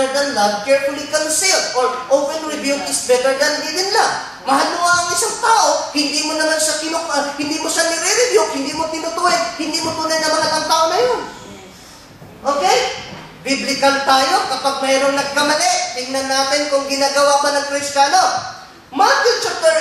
better than love carefully concealed, or open rebuke is better than hidden love. Mahal mo ang isang tao, hindi mo naman siya hindi mo siya nire-rebuke, hindi mo tinutuwid, hindi mo tunay na mahal ang tao na yun. Okay? Biblical tayo kapag mayroong nagkamali. Tingnan natin kung ginagawa ba ng Kristiyano. Matthew chapter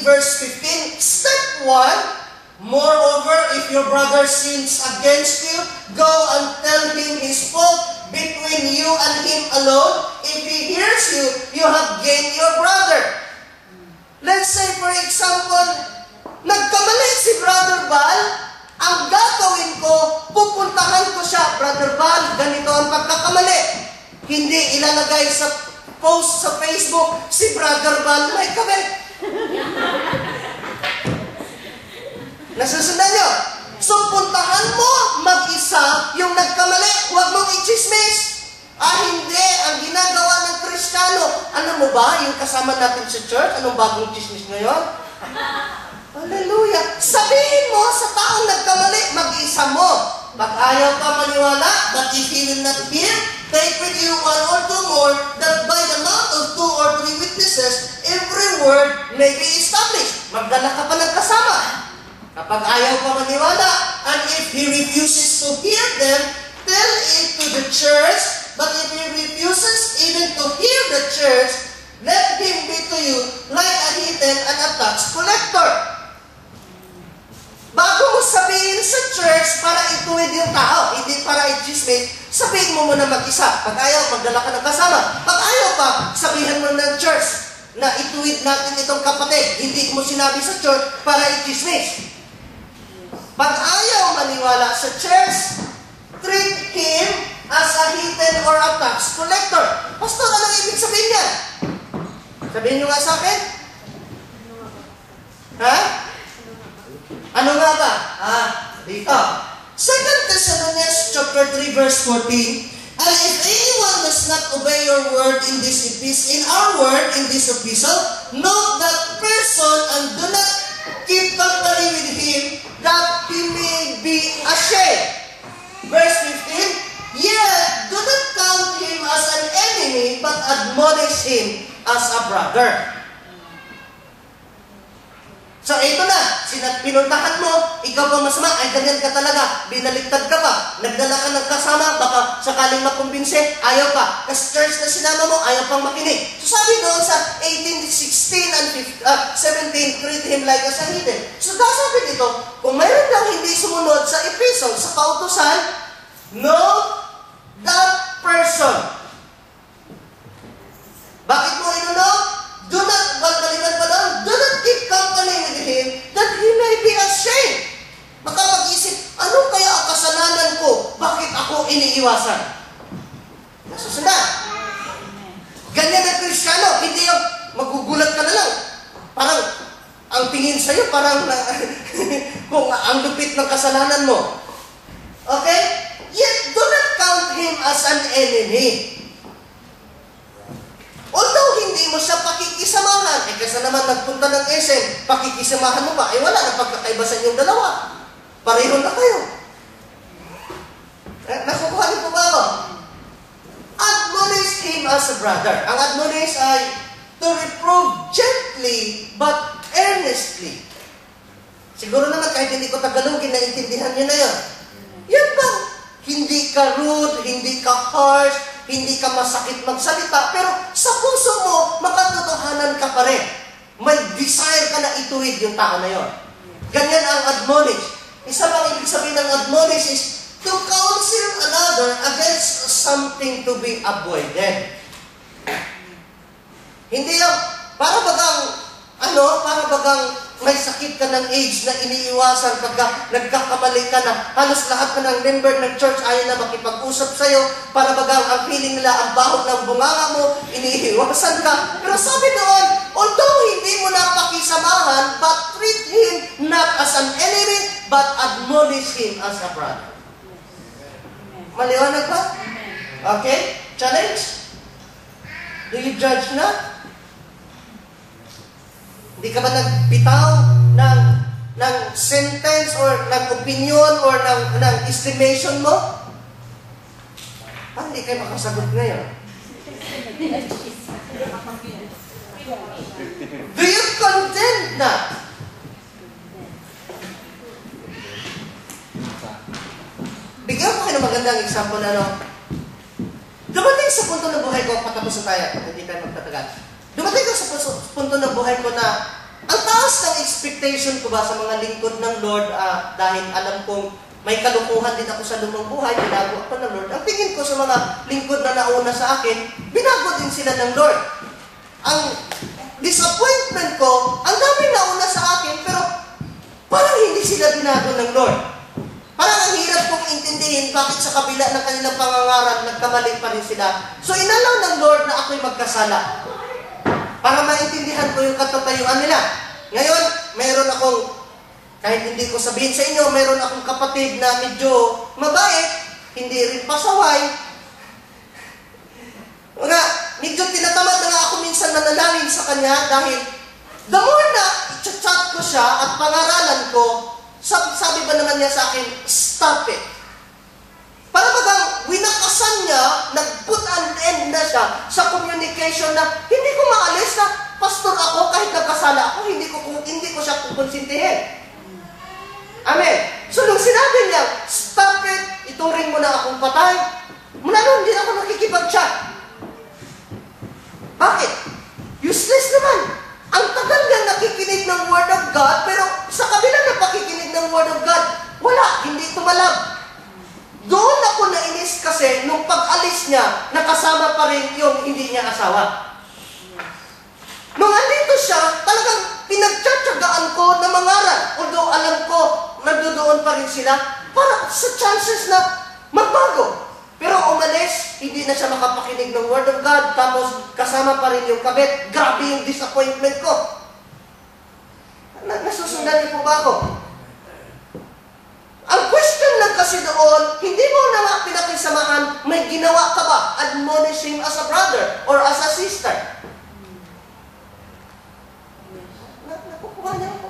18 verse 15, step 1, moreover, if your brother sins against you, go and tell him his fault between you and him alone. If he hears you, you have gained your brother. Let's say, for example, nagkamali si Brother Bal, ang gagawin ko, pupuntahan ko siya, Brother Bal, ganito ang pagkakamali. Hindi ilalagay sa post sa Facebook, si Brother Bal may kamali. Nasusundan nyo? So, puntahan mo mag-isa yung nagkamali. Huwag mong i-chismis. Hindi. Ang ginagawa ng Kristiyano, alam mo ba, yung kasama natin sa church, anong bagong chismis ngayon? Hallelujah. Sabihin mo sa taong nagkamali, mag-isa mo. Pag ayaw ka maniwala, but if he will not hear, take with you one or two more, that by the mouth of 2 or 3 witnesses, every word may be established. Magdala ka pa ng kasama. Kapag ayaw pa maniwala, and if he refuses to hear them, tell it to the church. But if he refuses even to hear the church, let him be to you like a heathen and a tax collector. Bago mo sabihin sa church para ituwid yung tao, hindi para i-chismis, sabihin mo muna mag-isa. Pag ayaw, magdala ka ng kasama. Pag ayaw pa, sabihin mo ng church na ituwid natin itong kapatid. Hindi mo sinabi sa church para i-chismis. Pag ayaw maniwala sa church, treat him as a heathen or a tax collector. Pastor, anong ibig sabihin niya? Sabihin niyo nga sa akin? Ha? Ano nga ba? Dito. 2 Thessalonians chapter 3 verse 14, and if anyone does not obey your word in this epistle, note that person and do not keep company with him, that he may be ashamed. Verse 15, yet do not count him as an enemy, but admonish him as a brother. So, ito na. Pinuntahan mo, ikaw pa masama, ay ganyan ka talaga. Binaliktad ka pa. Nagdala ka ng kasama, baka sakaling makumbinse, ayaw pa. Kasi church na sinama mo, ayaw pang makinig. So, sabi doon sa 18, 16, and 17, treat him like as a heathen. So, sabi dito, kung mayroon lang hindi sumunod sa epistle, sa kautusan, note that person. Bakit mo ino-note? Do not, balikan pa doon, do not keep company with him that he may be ashamed. Baka mag-isip, ano kaya ang kasalanan ko? Bakit ako iniiwasan? Nasusunod. Ganyan ang Kristiyano. Hindi yung magugulat ka na lang. Parang, ang tingin sa'yo, parang kung ang lupit ng kasalanan mo. Okay? Yet, do not count him as an enemy. Although hindi mo siya pakikisamahan, kasi naman nagpunta ng SM, pakikisamahan mo ba? Wala na pagkakaiba sa inyong dalawa. Pareho na kayo. Nakukuha niyo po ba ako? Admonish him as a brother. Ang admonish ay to reprove gently but earnestly. Siguro naman kahit hindi ko Tagalogin, naintindihan niyo na yun. Yan ba? Hindi ka rude, hindi ka harsh, hindi ka masakit magsalita, pero sa puso mo, makatotohanan ka pa rin. May desire ka na ituwid yung tao na yon. Ganyan ang admonish. Isa pang ibig sabihin ng admonish is to counsel another against something to be avoided. Hindi yung, para bagang may sakit ka ng AIDS na iniiwasan pagka nagkakamali ka na halos lahat ka ng member ng church ayaw na makipag-usap sa'yo para bagang ang feeling nila ang bahog ng bunganga mo, iniiwasan ka. Pero sabi doon, although hindi mo na pakisamahan, but treat him not as an enemy, but admonish him as a brother. Maliwanag ba? Okay? Challenge? Do you judge na? Hindi ka ba nagbitaw ng sentence or ng opinion or ng estimation mo? Parang hindi kayo makasagot ngayon. Do you condemn na? Bigyan ko kayo ng magandang example na dumating sa punto ng buhay ko, patapos na tayo, hindi tayo magtatagal. Dumating ko sa punto ng buhay ko na ang taas ng expectation ko ba sa mga lingkod ng Lord dahil alam kong may kalukuhan din ako sa lumang buhay, binago ako ng Lord. Ang tingin ko sa mga lingkod na nauna sa akin, binago din sila ng Lord. Ang disappointment ko, ang daming nauna sa akin, pero parang hindi sila binago ng Lord. Parang ang hirap kong intindihin bakit sa kabila ng kanilang pangangaral, nagkamali pa rin sila. So inalaw ng Lord na ako'y magkasala para maintindihan ko yung katatayuan nila. Ngayon, mayroon akong, kahit hindi ko sabihin sa inyo, mayroon akong kapatid na medyo mabait, hindi rin pasaway. Nga, medyo tinatamad na nga ako minsan manalangin sa kanya dahil the more na i-chat ko siya at pangaralan ko, sabi ba naman niya sa akin, stop it. Para bagang winakasan niya, nag-put an end na siya sa communication na hindi ko maalis na pastor ako kahit nagkasala ako, hindi ko siya kukonsintihin. Amen. So nung sinabi niya, stop it, ituring mo na akong patay, mula noon hindi ako nakikipag-chat. Bakit? Useless naman. Ang tagal niyang nakikinig ng Word of God, pero sa kabila ng pakikinig ng Word of God, wala, hindi tumalab. Doon ako nainis kasi, nung pag-alis niya, nakasama pa rin yung hindi niya asawa. Nung andito siya, talagang pinagtsatsagaan ko na mangaral. Although alam ko, nagdodoon pa rin sila, para sa chances na magbago. Pero umalis, hindi na siya makapakinig ng Word of God, tapos kasama pa rin yung kabit. Grabe yung disappointment ko. Nasusundan niyo po ba ako? Ang question lang kasi doon, hindi mo na pinakisamahan, may ginawa ka ba? Admonish him as a brother or as a sister. Nakukuha niya ako.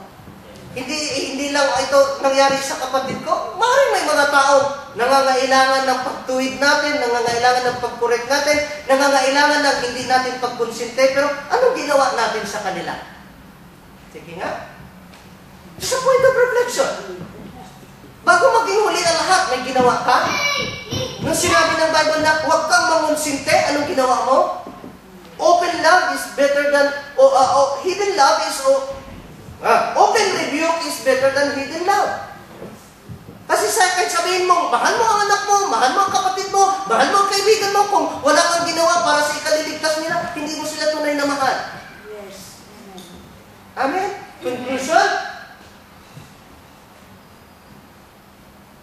Hindi lang ito nangyari sa kapatid ko. Maaaring may mga taong nangangailangan ng pagtuwid natin, nangangailangan ng pag-correct natin, nangangailangan ng hindi natin pagkonsinte, pero anong ginawa natin sa kanila? Sige nga. Just a point of reflection. Bago maging huli ang lahat, may ginawa ka? Nung sinabi ng Bible na huwag kang mangonsinte, anong ginawa mo? Open love is better than, hidden love is, open rebuke is better than hidden love. Kasi kahit sabihin mo, mahal mo ang anak mo, mahal mo ang kapatid mo, mahal mo ang kaibigan mo, kung wala kang ginawa para sa ikaliligtas nila, hindi mo sila tunay na mahal. Yes. Amen? Conclusion?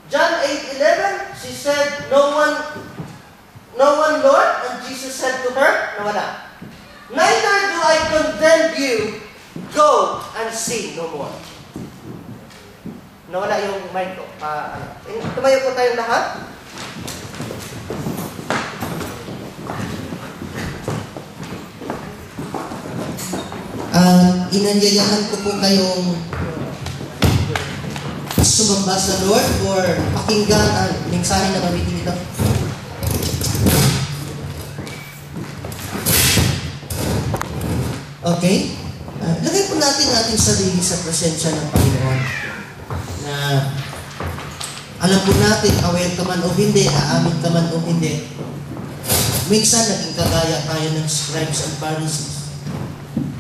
John 8:11, she said, no one Lord, and Jesus said to her, nawala, neither do I condemn you, go and sin no more. Nawala yung mic ko. Tumayo po tayong lahat. Inanyayahan ko po kayong sumamba sa Lord or pakinggan ang mensahe na mabitin ito. Okay? Lagay po natin ating sarili sa presensya ng Panginoon. Na alam po natin, aware ka man o hindi, aamin ka man o hindi. Minsan naging kagaya tayo ng scribes and Pharisees.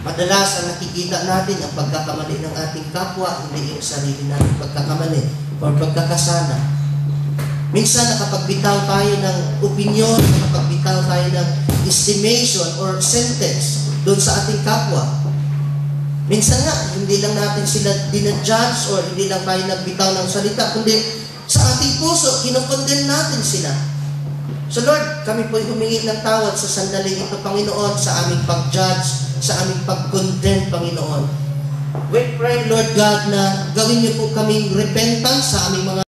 Madalas ang nakikita natin ang pagkakamali ng ating kapwa, hindi yung sarili natin pagkakamali o pagkakasala. Minsan nakapagbitaw tayo ng opinion, nakapagbitaw tayo ng estimation or sentence doon sa ating kapwa. Minsan nga, hindi lang natin sila dinadjudge or hindi lang tayo nagbitaw ng salita, kundi sa ating puso, kinokondemn natin sila. So Lord, kami po'y humingi ng tawad sa sandaling ito, Panginoon, sa aming pag-judge, sa aming pag-condemn, Panginoon. We pray, Lord God, na gawin niyo po kaming repentance sa aming mga